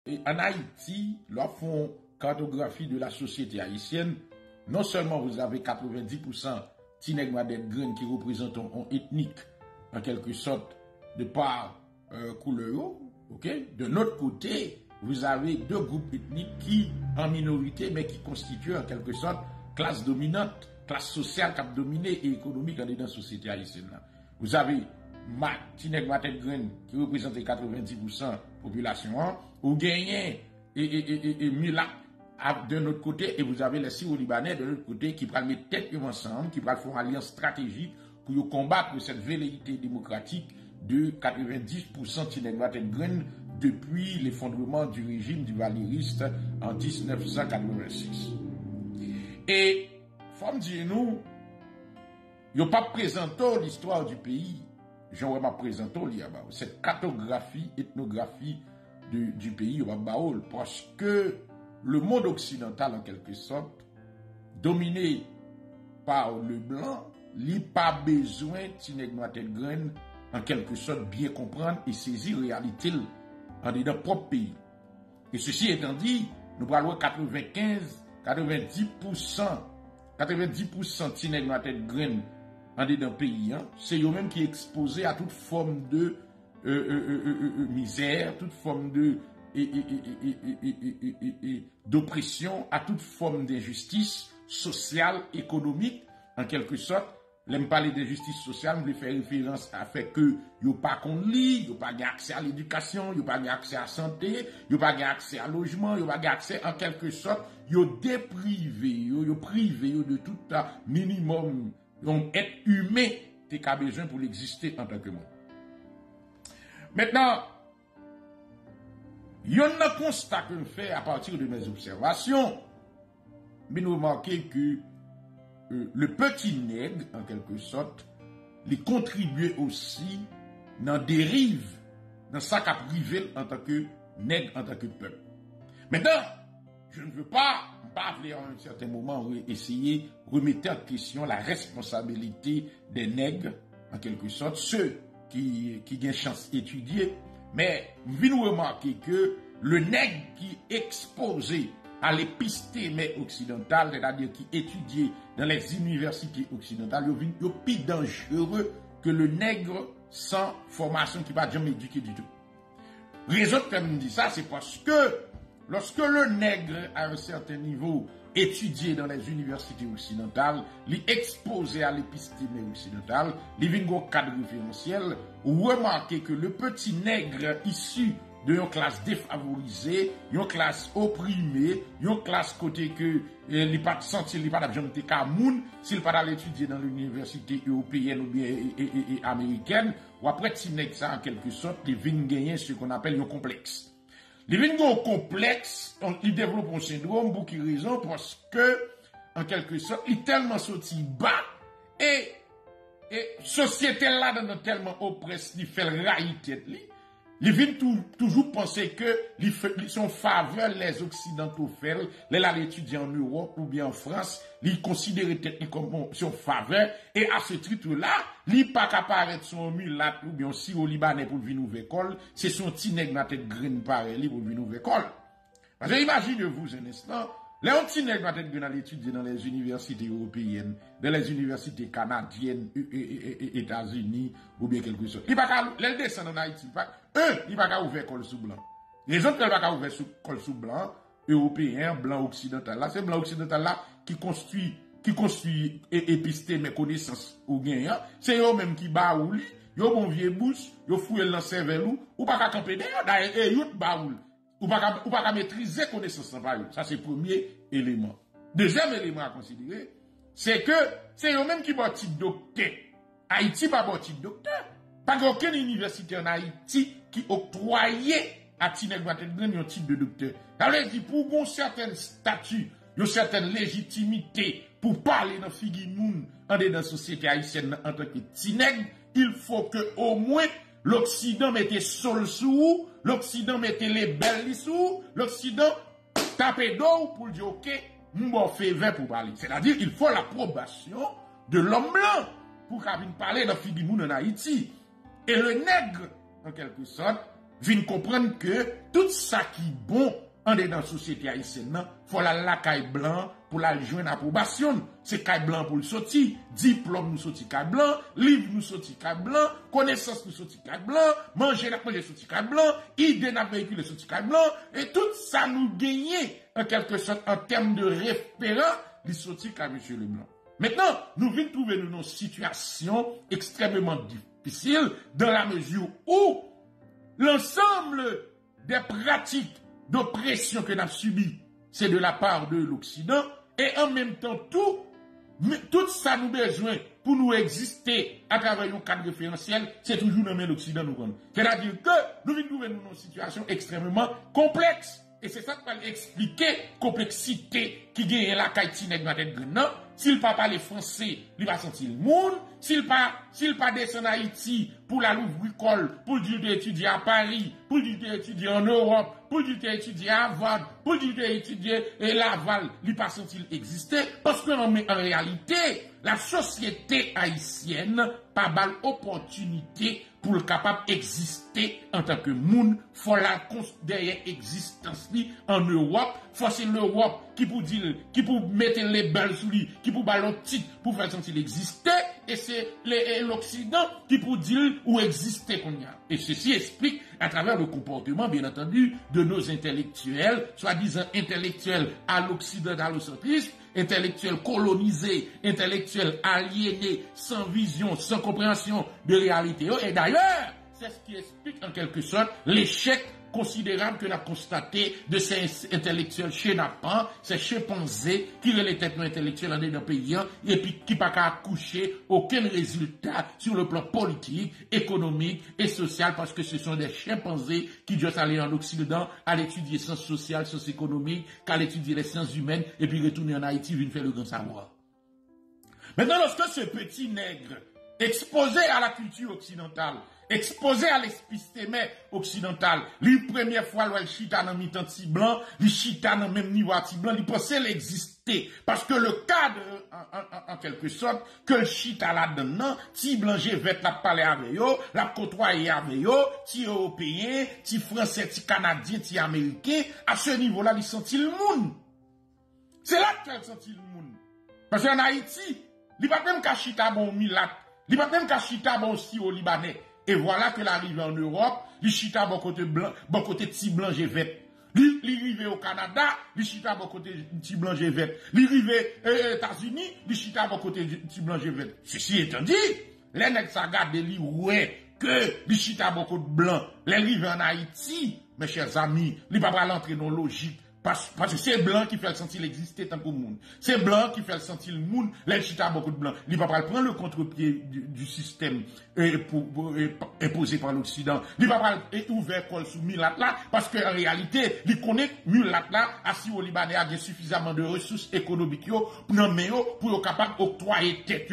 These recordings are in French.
Et en Haïti, leur font cartographie de la société haïtienne. Non seulement vous avez 90% Tineg Madède Graine qui représentent un ethnique, en quelque sorte, de par couleur, ok? De l'autre côté, vous avez deux groupes ethniques qui, en minorité, mais qui constituent en quelque sorte classe dominante, classe sociale qui a dominé et économique dans la société haïtienne. Vous avez Tineg Madède Graine qui représente 90% de la population, ou gagnez et Mila de notre côté, et vous avez les Syro-Libanais de l'autre côté qui prennent mettre tête ensemble, qui prennent faire une alliance stratégique pour combattre cette velléité démocratique de 90% Tineg Madède Graine depuis l'effondrement du régime du valériste en 1986. Et, faut me dire nous, ils n'ont pas présenté l'histoire du pays, j'aurais pas présenté cette cartographie, ethnographie du pays, parce que le monde occidental, en quelque sorte, dominé par le blanc, n'a pas besoin de Tineg Madède Graine, en quelque sorte, bien comprendre et saisir la réalité en notre propre pays. Et ceci étant dit, nous parlons 90% Tineg Madède Graine en dedans pays, c'est eux-mêmes qui est exposé à toute forme de misère, toute forme de d'oppression, à toute forme d'injustice sociale, économique, en quelque sorte. L'aime parler d'injustice sociale, je faire référence à fait que yo pas qu'on lit, yo pas accès à l'éducation, yo pas accès à la santé, yo pas accès à logement, yo pas accès en quelque sorte, yo déprivé, yo privé de tout minimum, donc être humain, t'es qu'à besoin pour l'exister en tant que monde. Maintenant, il y a un constat que je fais à partir de mes observations, mais nous remarquons que le petit nègre, en quelque sorte, il contribuait aussi dans des dérive, dans ça qu'a privé en tant que nègre, en tant que peuple. Maintenant, je ne veux pas à un certain moment essayer de remettre en question la responsabilité des nègres, en quelque sorte, ceux qui ont chance d'étudier, mais nous remarquer que le nègre qui est exposé à l'épistémé occidentale, c'est-à-dire qui étudie dans les universités occidentales, il est plus dangereux que le nègre sans formation qui ne va jamais éduquer du tout. Raison que je me dis ça, c'est parce que lorsque le nègre à un certain niveau étudié dans les universités occidentales, il est exposé à l'épistémé occidentale, il vient au cadre référentiel, remarquez que le petit nègre issu de une classe défavorisée, une classe opprimée, une classe côté que il pas senti, il pas jamais été camoun, s'il pas d'aller étudier dans l'université européenne ou bien américaine, ou après petit nègre ça en quelque sorte, il vient gagner ce qu'on appelle un complexe. Il vient un complexe, il développe un syndrome pour quelle raison? Parce que en quelque sorte, il est tellement sorti bas et société là dans tellement oppresse, il fait le railler tête li. Ils viennent toujours penser que ils sont faveur les occidentaux faire, les étudier en Europe ou bien en France, ils considèrent comme son faveur et à ce titre-là, ils pas qu'apparaître son mulat ou bien si au Libanais pour venir ouvrir école, c'est son petit nègre dans tête graine pareil pour venir ouvrir école. Parce que imaginez-vous un instant, les petits nègres dans tête graine étudier dans les universités européennes, dans les universités canadiennes, États-Unis ou bien quelque chose. Il pas qu'à les descendre en Haïti, il pas qu'à ouvrir école sous blanc. Les autres pas qu'à ouvrir école sous blanc, européen, blanc occidental. Là, c'est blanc occidental là qui construit épistémé mes connaissances ou gagnant. C'est eux même qui baouli, yo bon vieux bouche, yo fouille dans cerveau ou pas qu'à camper d'ailleurs, et yo baoul. Ou pas qu'à maîtriser connaissance en pareil. Ça, c'est le premier élément. Deuxième élément à considérer, c'est que c'est eux-mêmes qui vont titre docteur. Haïti pas bon titre docteur. Pas aucune université en Haïti qui octroyait à Tineg Madède Graine un titre de docteur. Ça veut dire, pour un certain statut, une certaine légitimité pour parler dans figure moun en dans la société haïtienne en tant que Tineg, il faut que au moins l'Occident mette sol sous, l'Occident mette les belles sous, l'Occident tape d'eau pour dire ok, m'en fait 20 pour parler. C'est-à-dire il faut l'approbation de l'homme blanc pour qu'il vienne parler dans figure moun en Haïti. Et le nègre, en quelque sorte, vient comprendre que tout ça qui est bon en dans la société haïtienne, il faut la caille blanc pour la joindre approbation. C'est caille blanc pour le sortir, diplôme nous sorti caille blanc, livre nous sorti caille blanc, connaissance nous sorti caille blanc, manger sorti caille blanc, idée n'a véhicule sorti caille blanc, et tout ça nous gagne en quelque sorte en termes de référent, les sorti caille monsieur Leblanc. Maintenant, nous venons trouver nous une situation extrêmement difficile dans la mesure où l'ensemble des pratiques d'oppression que nous avons subies, c'est de la part de l'Occident, et en même temps, tout ça nous besoin pour nous exister à travers un cadre référentiel, c'est toujours dans l'Occident nous connaît. C'est-à-dire que nous venons trouver une situation extrêmement complexe. Et c'est ça qui va expliquer la complexité qui gagne la Kaitinek dans la tête de s'il ne parle pas les Français, il va sentir le monde. S'il ne pas descend en Haïti pour la Louvre-École, pour dire étudier à Paris, pour dire étudier en Europe, pour dire étudier à Harvard, pour dire étudier à Laval, il ne pas sentir exister. Parce que en réalité, la société haïtienne pas mal opportunité pour le capable d'exister en tant que monde, faut la considérer existence en Europe, faut c'est l'Europe qui pour mettre les balles sous lui, qui pour ballon titre pour faire sentir exister, et c'est l'Occident qui pour dire où exister qu'on y a. Et ceci explique à travers le comportement, bien entendu, de nos intellectuels, soi-disant intellectuels à l'occidentalisme, intellectuels colonisés, intellectuels aliénés, sans vision, sans compréhension de réalité. Et d'ailleurs, c'est ce qui explique en quelque sorte l'échec considérable que l'on a constaté de ces intellectuels chénapans, ces chimpanzés qui relaient tête intellectuels en d'un pays et puis qui pas qu'à accoucher aucun résultat sur le plan politique, économique et social parce que ce sont des chimpanzés qui doivent aller en Occident à l'étudier sciences sociales, sciences économiques, qu'à l'étudier les sciences humaines et puis retourner en Haïti venir faire le grand savoir. Maintenant, lorsque ce petit nègre exposé à la culture occidentale, exposé à l'épistémé occidental, lui première fois le chita dans mi-temps de blanc, le chita dans même niveau de blanc, il pensait l'exister parce que le cadre en quelque sorte que le chita là-dedans, ti blanc j'vête la parler avec yo, la côtoyer avec yo, ti européen, ti français, ti canadien, ti américain, à ce niveau-là, il sentit le monde. C'est là qu'il sentit le monde. Parce qu'en Haïti, il pas même qu'à chita bon milat, il pas même qu'à chita bon si au Libanais. Et voilà que l'arrivée en Europe, li chita bon côté blanc, bon côté petit blanc j'vête. Li rive au Canada, li chita bon côté petit blanc j'vête. Li rive États-Unis, li chita bon côté petit blanc j'vête. Ceci étant dit, les nèg sa garde li ouais que li chita bon côté blanc, les rive en Haïti, mes chers amis, li pas pas l'entrer dans logique. Parce que c'est blanc qui fait le sentir exister tant que le monde. C'est blanc qui fait le sentir le monde. Les chita beaucoup de blanc. Il va pas prendre le contre-pied du système imposé par l'Occident. Il va pas ouvert col sous Milat là. Parce qu'en réalité, il connaît Milat là, assis au Libanais a suffisamment de ressources économiques pour être capable d'octroyer tête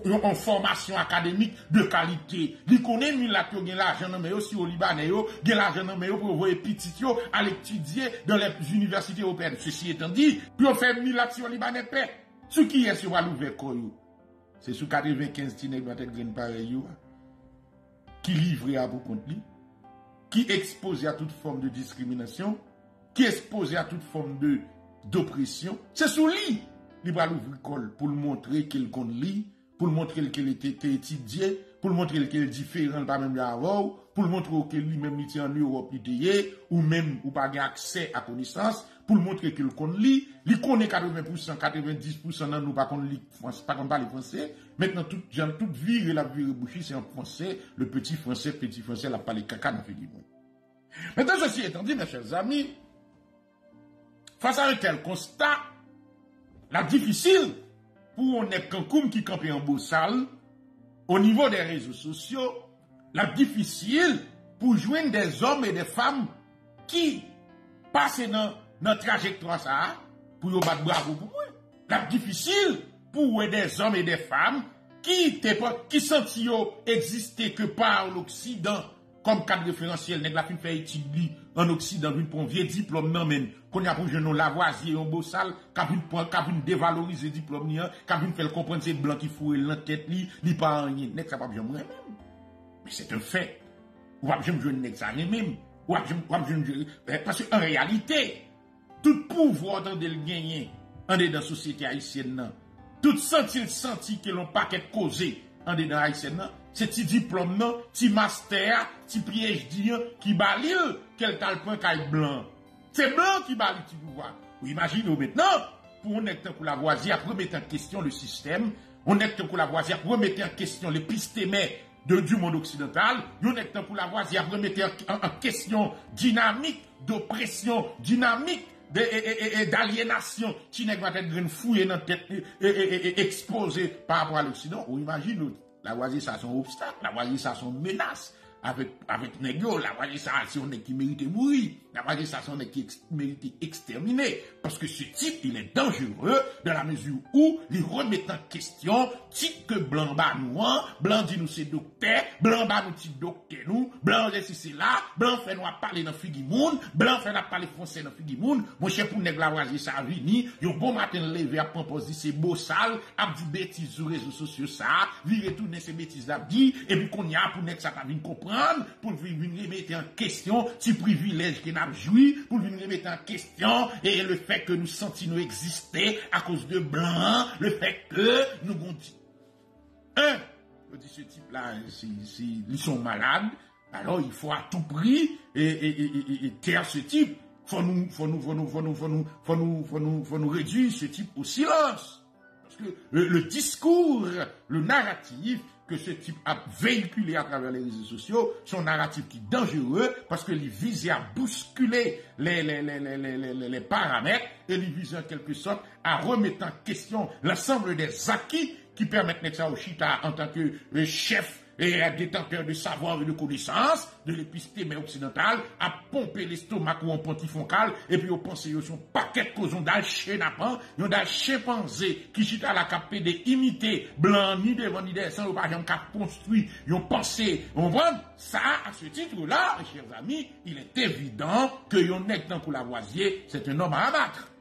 en formation académique de qualité. Il connaît Milat qui a l'argent aussi au Libanais, qui a l'argent pour envoyer petit à l'étudier dans les universités européennes. Ceci étant dit, puis on fait 1000 actions libanais paix. Ce qui est sur l'ouvert koyo, c'est sous 95 tinèg dans tête graine pareil qui livre à pour compte lui, qui expose à toute forme de discrimination, qui expose à toute forme d'oppression. C'est sous lui, il va l'ouvrir col pour le montrer qu'il compte lui, pour le montrer qu'il était étudié, pour le montrer qu'il est différent pas même avant, pour le montrer que lui-même il était en Europe, ou même ou pas accès à connaissance, pour le montrer qu'il connaît, il connaît 80%, 90% dans nous pas qu'on parle français. Maintenant toute vie la vie bouchée c'est en français, le petit français la parle caca dans le monde. Maintenant ceci étant dit mes chers amis, face à un tel constat, la difficile pour on est Kankoum qui campe en beau salle au niveau des réseaux sociaux, la difficile pour joindre des hommes et des femmes qui passent dans notre trajectoire ça pour y battre bravo pour moi. La difficile pour des hommes et des femmes qui sentent exister que par l'Occident comme cadre référentiel, nèg la fin fait étudier en Occident pour un vieux diplôme non men qu'on a pour jeune Lavoisier en beau salle qu'a vinn dévaloriser diplôme ni qu'a vinn faire comprendre c'est blanc qui fourre dans tête li pas rien nèg ça pas bien moi même. Mais c'est un fait. ou pas jamais jouer nèg ça même, ou pas jamais parce que en réalité, tout pouvoir dans de le gagner en dedans société haïtienne nan, tout senti que l'on paquet causé en dedans haïtienne nan, c'est petit diplôme nan, petit master, petit PhD qui balil quel tal point caille blanc. C'est blanc qui balil petit pouvoir. Vous imaginez maintenant pour on est pour la voisière remettre en question le système, on est pour la voisière remettre en question l'épistémère du monde occidental, on est pour la voisière remettre en question dynamique d'oppression, dynamique d'aliénation qui n'est pas être fouillé dans tête exposé par rapport à l'Occident. Ou imagine la voisie ça son obstacle, la voisie ça son menace avec négo, la voisie ça son qui mérite mourir, la voisie ça son qui mérite exterminer parce que ce type il est dangereux dans la mesure où il remet en question type que blanc bas nous blanc dit nous c'est docteur, blanc bas nous type docteur nous, blanc si c'est là, blanc fait nous parler dans figi monde, blanc fait nous parler français dans figi monde, mon cher pour nèg la voisie ça vini, yo bon matin lever à propos dit c'est beau sale, a dit bêtise sur réseaux sociaux ça, vi retourner ces bêtises là dit et puis qu'on y a pour nèg ça pas venir comprendre pour venir remettre en question si privilège que n'a joui, pour venir remettre en question et le fait que nous sentons nous exister à cause de blanc, le fait que nous dit je dis ce type là ils sont malades, alors il faut à tout prix et taire ce type, faut nous réduire ce type au silence parce que le discours, le narratif que ce type a véhiculé à travers les réseaux sociaux, son narratif qui est dangereux parce que il vise à bousculer les paramètres et il vise en quelque sorte à remettre en question l'ensemble des acquis qui permettent Nexa Ochita en tant que chef et détenteur de savoir et de connaissance de l'épistémère occidentale à pomper l'estomac ou en pontifoncal et puis au penser yo son paquet de causes d'al chenapan yon d'al chimpanzé qui chita la capé de imiter blanc ni devant ni derrière sans pas jamais cap construit yon pensée on voit ça à ce titre là chers amis il est évident que yon nèg dans pour Lavoisier c'est un homme à abattre.